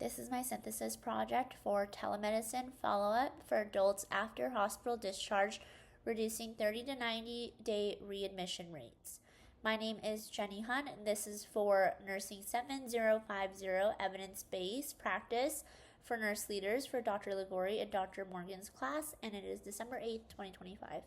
This is my synthesis project for telemedicine follow-up for adults after hospital discharge, reducing 30 to 90 day readmission rates. My name is Jenny Hunt, and this is for Nursing 7050 Evidence-Based Practice for Nurse Leaders for Dr. Ligori and Dr. Morgan's class, and it is December 8th, 2025.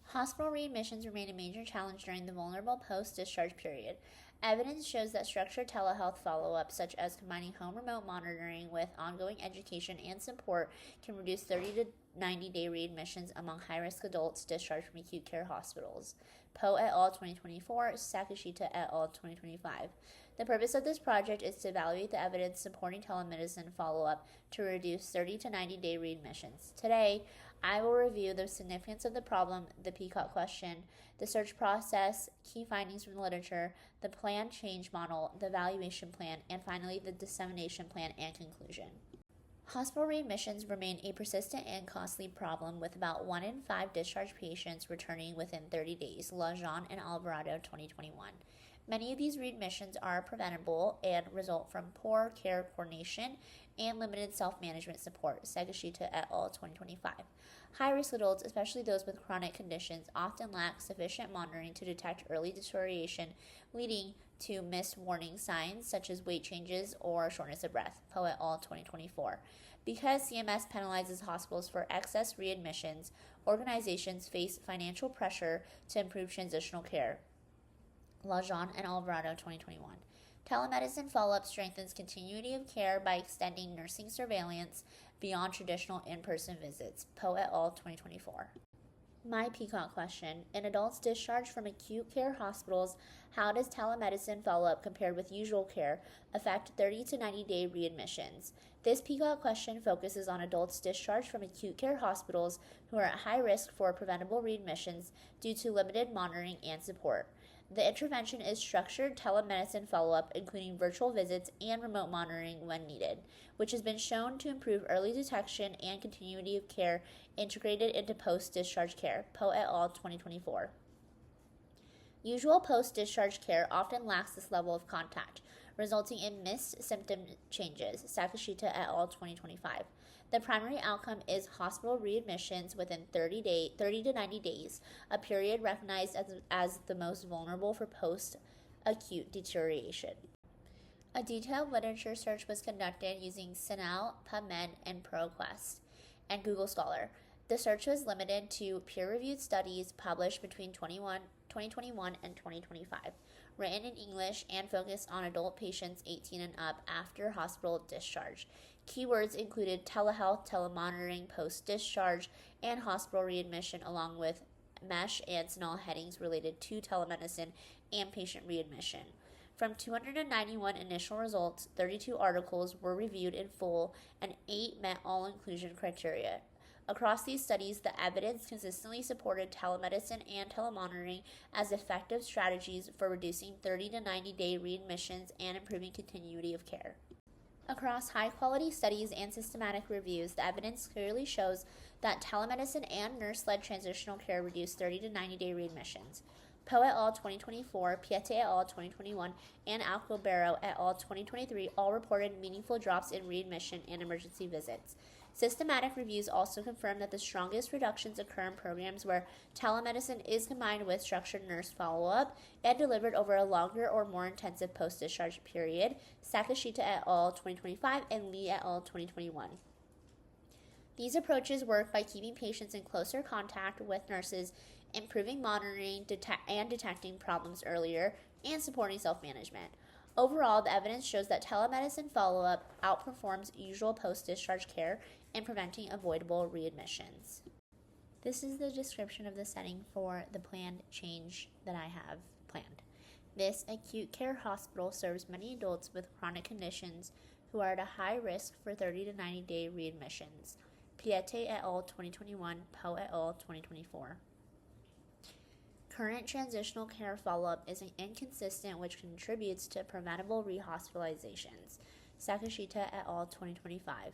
Hospital readmissions remain a major challenge during the vulnerable post-discharge period. Evidence shows that structured telehealth follow-up, such as combining home remote monitoring with ongoing education and support, can reduce 30 to 90-day readmissions among high-risk adults discharged from acute care hospitals. Poe et al. 2024, Sakashita et al. 2025. The purpose of this project is to evaluate the evidence supporting telemedicine follow-up to reduce 30 to 90-day readmissions. Today, I will review the significance of the problem, the Peacock question, the search process, key findings from the literature, the plan change model, the evaluation plan, and finally the dissemination plan and conclusion. Hospital readmissions remain a persistent and costly problem, with about 1 in 5 discharge patients returning within 30 days, Lajon and Alvarado 2021. Many of these readmissions are preventable and result from poor care coordination and limited self-management support, Segashita et al. 2025. High-risk adults, especially those with chronic conditions, often lack sufficient monitoring to detect early deterioration, leading to missed warning signs such as weight changes or shortness of breath, Poe et al. 2024. Because CMS penalizes hospitals for excess readmissions, organizations face financial pressure to improve transitional care, Lajon and Alvarado 2021. Telemedicine follow-up strengthens continuity of care by extending nursing surveillance beyond traditional in-person visits, Poe et al. 2024. My Peacock question: in adults discharged from acute care hospitals, how does telemedicine follow-up compared with usual care affect 30 to 90-day readmissions? This Peacock question focuses on adults discharged from acute care hospitals who are at high risk for preventable readmissions due to limited monitoring and support. The intervention is structured telemedicine follow-up, including virtual visits and remote monitoring when needed, which has been shown to improve early detection and continuity of care integrated into post-discharge care, Poe et al. 2024. Usual post-discharge care often lacks this level of contact, resulting in missed symptom changes, Sakashita et al. 2025. The primary outcome is hospital readmissions within 30 to 90 days, a period recognized as the most vulnerable for post-acute deterioration. A detailed literature search was conducted using CINAHL, PubMed, and ProQuest, and Google Scholar. The search was limited to peer-reviewed studies published between 2021 and 2025, written in English, and focused on adult patients 18 and up after hospital discharge. Keywords included telehealth, telemonitoring, post-discharge, and hospital readmission, along with MESH and CINAHL headings related to telemedicine and patient readmission. From 291 initial results, 32 articles were reviewed in full, and 8 met all inclusion criteria. Across these studies, the evidence consistently supported telemedicine and telemonitoring as effective strategies for reducing 30 to 90-day readmissions and improving continuity of care. Across high-quality studies and systematic reviews, the evidence clearly shows that telemedicine and nurse-led transitional care reduce 30 to 90-day readmissions. Poe et al. 2024, Piette et al. 2021, and Alcobero et al. 2023 all reported meaningful drops in readmission and emergency visits. Systematic reviews also confirm that the strongest reductions occur in programs where telemedicine is combined with structured nurse follow-up and delivered over a longer or more intensive post-discharge period, Sakashita et al. 2025 and Lee et al. 2021. These approaches work by keeping patients in closer contact with nurses, improving monitoring and detecting problems earlier, and supporting self-management. Overall, the evidence shows that telemedicine follow-up outperforms usual post-discharge care in preventing avoidable readmissions. This is the description of the setting for the planned change that I have planned. This acute care hospital serves many adults with chronic conditions who are at a high risk for 30 to 90-day readmissions. Piette et al. 2021, Poe et al. 2024. Current transitional care follow-up is inconsistent, which contributes to preventable rehospitalizations, Sakashita et al. 2025.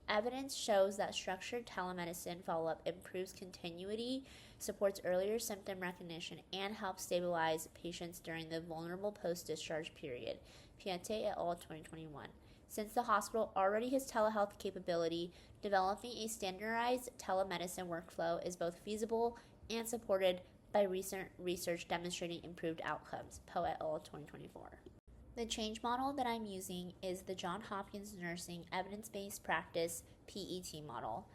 Evidence shows that structured telemedicine follow-up improves continuity, supports earlier symptom recognition, and helps stabilize patients during the vulnerable post-discharge period, Piette et al. 2021. Since the hospital already has telehealth capability, developing a standardized telemedicine workflow is both feasible and supported by recent research demonstrating improved outcomes. Poe et al. 2024. The change model that I'm using is the Johns Hopkins Nursing Evidence-Based Practice PET model.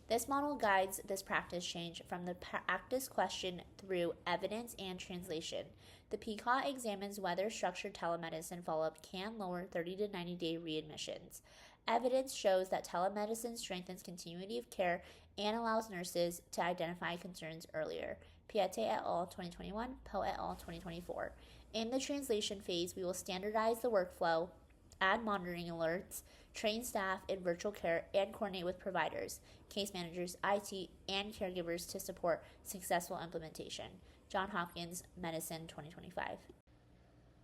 This model guides this practice change from the practice question through evidence and translation. The PCOT examines whether structured telemedicine follow-up can lower 30 to 90-day readmissions. Evidence shows that telemedicine strengthens continuity of care and allows nurses to identify concerns earlier. Piette et al. 2021, Poe et al. 2024. In the translation phase, we will standardize the workflow, add monitoring alerts, train staff in virtual care, and coordinate with providers, case managers, IT, and caregivers to support successful implementation. Johns Hopkins Medicine 2025.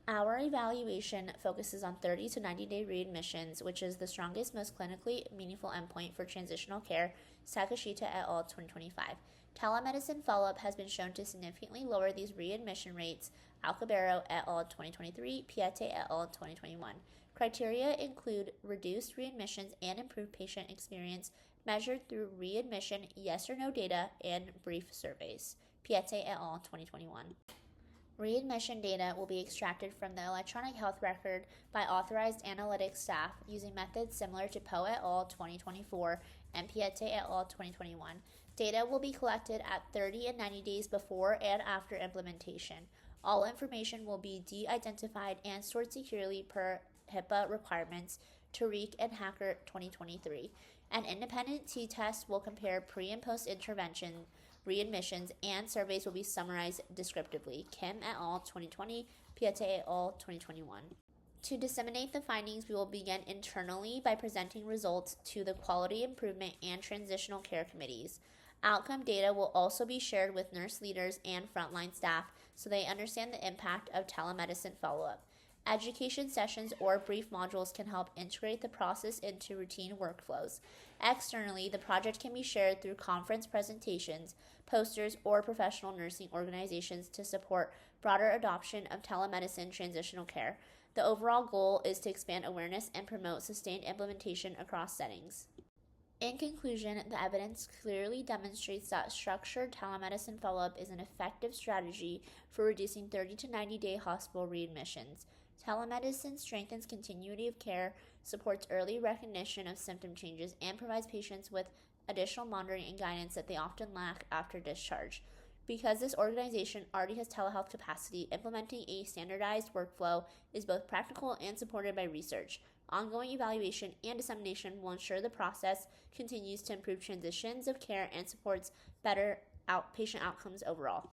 Our evaluation focuses on 30 to 90-day readmissions, which is the strongest, most clinically meaningful endpoint for transitional care. Sakashita et al. 2025. Telemedicine follow-up has been shown to significantly lower these readmission rates. Alcabero et al. 2023, Piette et al. 2021. Criteria include reduced readmissions and improved patient experience measured through readmission yes or no data and brief surveys. Piette et al. 2021. Readmission data will be extracted from the electronic health record by authorized analytics staff using methods similar to Poe et al. 2024 and Piette et al. 2021. Data will be collected at 30 and 90 days before and after implementation. All information will be de-identified and stored securely per HIPAA requirements, Tariq and Hacker 2023. An independent t-test will compare pre- and post-intervention readmissions, and surveys will be summarized descriptively. Kim et al. 2020, Piette et al. 2021. To disseminate the findings, we will begin internally by presenting results to the Quality Improvement and Transitional Care Committees. Outcome data will also be shared with nurse leaders and frontline staff so they understand the impact of telemedicine follow-up. Education sessions or brief modules can help integrate the process into routine workflows. Externally, the project can be shared through conference presentations, posters, or professional nursing organizations to support broader adoption of telemedicine transitional care. The overall goal is to expand awareness and promote sustained implementation across settings. In conclusion, the evidence clearly demonstrates that structured telemedicine follow-up is an effective strategy for reducing 30 to 90-day hospital readmissions. Telemedicine strengthens continuity of care, supports early recognition of symptom changes, and provides patients with additional monitoring and guidance that they often lack after discharge. Because this organization already has telehealth capacity, implementing a standardized workflow is both practical and supported by research. Ongoing evaluation and dissemination will ensure the process continues to improve transitions of care and supports better patient outcomes overall.